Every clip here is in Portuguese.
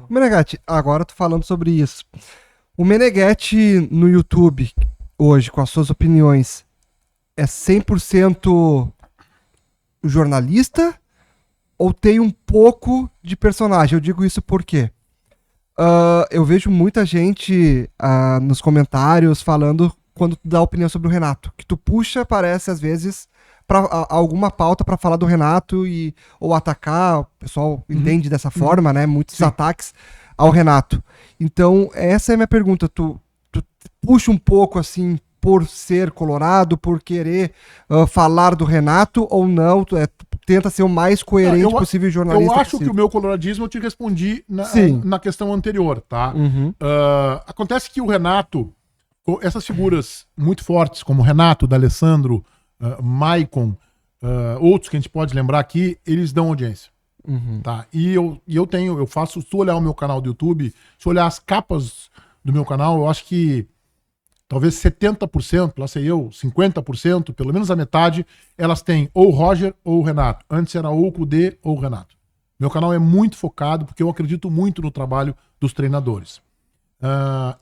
Meneghetti, agora tô falando sobre isso. O Meneghetti no YouTube, hoje, com as suas opiniões, é 100% jornalista ou tem um pouco de personagem? Eu digo isso porque eu vejo muita gente nos comentários falando quando tu dá opinião sobre o Renato, que tu puxa, parece, às vezes, para alguma pauta para falar do Renato ou atacar, o pessoal entende dessa forma, né? Muitos ataques ao Renato. Então, essa é a minha pergunta. Tu puxa um pouco, assim, por ser colorado, por querer falar do Renato, ou não? Tu tenta ser o mais coerente possível jornalista Eu acho possível. que o meu coloradismo eu te respondi na questão anterior, tá? Acontece que o Renato, essas figuras muito fortes, como o Renato, D'Alessandro, Maicon, outros que a gente pode lembrar aqui, eles dão audiência. Tá? E eu faço, se tu olhar o meu canal do YouTube, se olhar as capas do meu canal, eu acho que talvez 70%, lá sei eu, 50%, pelo menos a metade, elas têm ou o Roger ou o Renato. Antes era ou o Kudê ou o Renato. Meu canal é muito focado porque eu acredito muito no trabalho dos treinadores.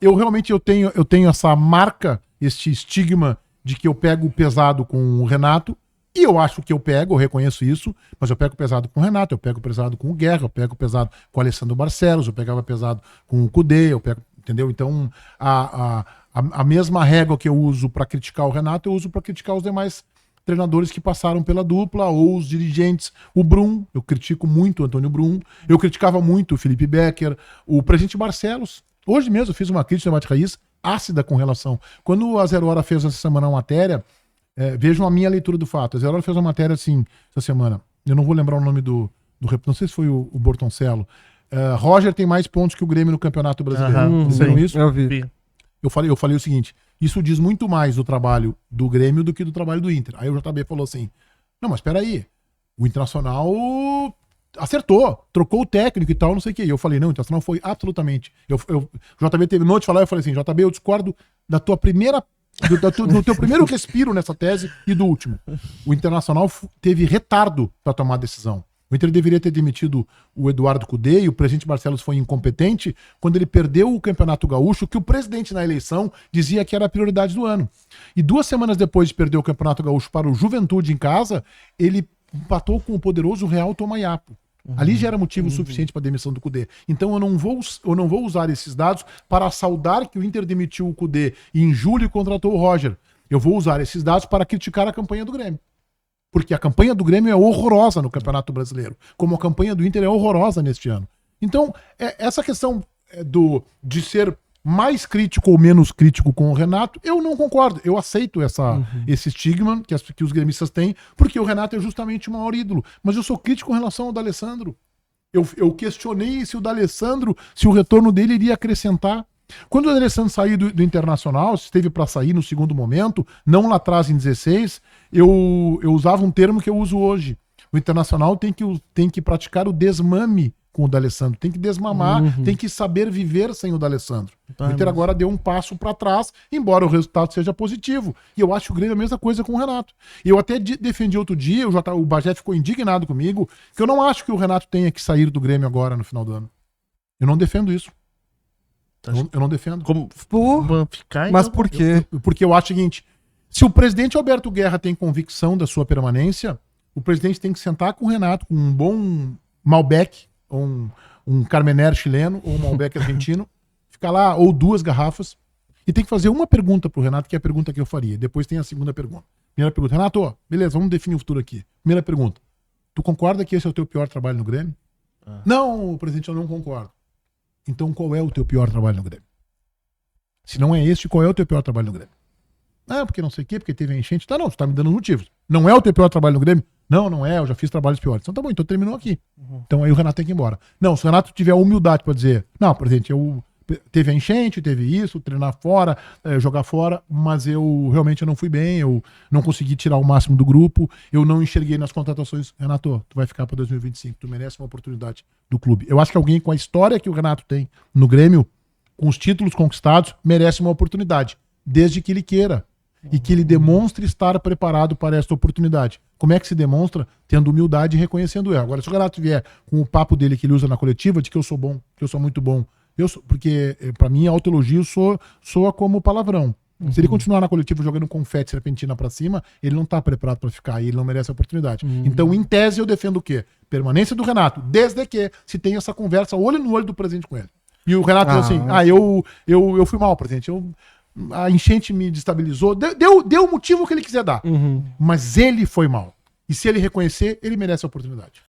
Eu realmente eu tenho essa marca, este estigma de que eu pego pesado com o Renato, e eu acho que eu reconheço isso, mas eu pego pesado com o Renato, eu pego pesado com o Guerra, eu pego pesado com o Alessandro Barcelos, eu pegava pesado com o Kudê, entendeu? Então, a mesma régua que eu uso para criticar o Renato, eu uso para criticar os demais treinadores que passaram pela dupla, ou os dirigentes. O Brum, eu critico muito o Antônio Brum, eu criticava muito o Felipe Becker, o presidente Barcelos. Hoje mesmo eu fiz uma crítica da Mate Raiz ácida com relação. Quando a Zero Hora fez essa semana uma matéria, vejam a minha leitura do fato. A Zero Hora fez uma matéria assim, essa semana. Eu não vou lembrar o nome do não sei se foi o Bortoncello. Roger tem mais pontos que o Grêmio no Campeonato Brasileiro. Vocês viram isso? Eu vi. Eu falei o seguinte, isso diz muito mais do trabalho do Grêmio do que do trabalho do Inter. Aí o JB falou assim, não, mas espera aí, o Internacional acertou, trocou o técnico e tal, não sei o que. E eu falei, não, o Internacional foi absolutamente... O JB teve noite de falar, eu falei assim, JB, eu discordo da tua primeira... do teu primeiro respiro nessa tese e do último. O Internacional teve retardo para tomar a decisão. O Inter deveria ter demitido o Eduardo Kudê e o presidente Barcelos foi incompetente quando ele perdeu o Campeonato Gaúcho, que o presidente na eleição dizia que era a prioridade do ano. E 2 semanas depois de perder o Campeonato Gaúcho para o Juventude em casa, ele empatou com o poderoso Real Tomayapo. Ali já era motivo suficiente para a demissão do Kudê. Então eu não vou usar esses dados para saudar que o Inter demitiu o Kudê e em julho contratou o Roger. Eu vou usar esses dados para criticar a campanha do Grêmio. Porque a campanha do Grêmio é horrorosa no Campeonato Brasileiro, como a campanha do Inter é horrorosa neste ano. Então, essa questão de ser mais crítico ou menos crítico com o Renato, eu não concordo. Eu aceito esse estigma que os gremistas têm, porque o Renato é justamente o maior ídolo. Mas eu sou crítico em relação ao D'Alessandro. Eu questionei se o D'Alessandro, se o retorno dele iria acrescentar. Quando o D'Alessandro saiu do Internacional, esteve para sair no segundo momento, não lá atrás em 16, eu usava um termo que eu uso hoje. O Internacional tem que praticar o desmame com o D'Alessandro, tem que desmamar, tem que saber viver sem o D'Alessandro. O Inter agora deu um passo para trás, embora o resultado seja positivo. E eu acho que o Grêmio é a mesma coisa com o Renato. Eu até defendi outro dia, o Bagé ficou indignado comigo, que eu não acho que o Renato tenha que sair do Grêmio agora no final do ano. Eu não defendo isso. Eu não defendo. Mas por quê? Porque eu acho o seguinte, se o presidente Alberto Guerra tem convicção da sua permanência, o presidente tem que sentar com o Renato com um bom Malbec, ou um Carmener chileno, ou um Malbec argentino, ficar lá, ou 2 garrafas, e tem que fazer uma pergunta pro Renato, que é a pergunta que eu faria. Depois tem a segunda pergunta. Primeira pergunta, Renato, beleza, vamos definir o futuro aqui. Primeira pergunta, tu concorda que esse é o teu pior trabalho no Grêmio? Não, presidente, eu não concordo. Então qual é o teu pior trabalho no Grêmio? Se não é este, qual é o teu pior trabalho no Grêmio? Porque não sei o quê, porque teve a enchente. Não, tu tá me dando motivos. Não é o teu pior trabalho no Grêmio? Não é, eu já fiz trabalhos piores. Então tá bom, então terminou aqui. Então aí o Renato tem que ir embora. Não, se o Renato tiver a humildade pra dizer, não, presidente, teve a enchente, teve isso, treinar fora, jogar fora, mas eu realmente não fui bem, eu não consegui tirar o máximo do grupo, eu não enxerguei nas contratações. Renato, tu vai ficar para 2025, tu merece uma oportunidade do clube. Eu acho que alguém com a história que o Renato tem no Grêmio, com os títulos conquistados, merece uma oportunidade, desde que ele queira. e que ele demonstre estar preparado para esta oportunidade. Como é que se demonstra? Tendo humildade e reconhecendo o erro. Agora, se o Renato vier com o papo dele que ele usa na coletiva, de que eu sou bom, que eu sou muito bom, porque para mim autoelogio soa como palavrão. Se ele continuar na coletiva jogando confete serpentina pra cima, ele não tá preparado pra ficar aí, ele não merece a oportunidade. Então, em tese, eu defendo o quê? Permanência do Renato, desde que se tenha essa conversa olho no olho do presidente com ele. E o Renato falou assim, eu fui mal, presidente, a enchente me destabilizou, deu o motivo que ele quiser dar, mas ele foi mal. E se ele reconhecer, ele merece a oportunidade.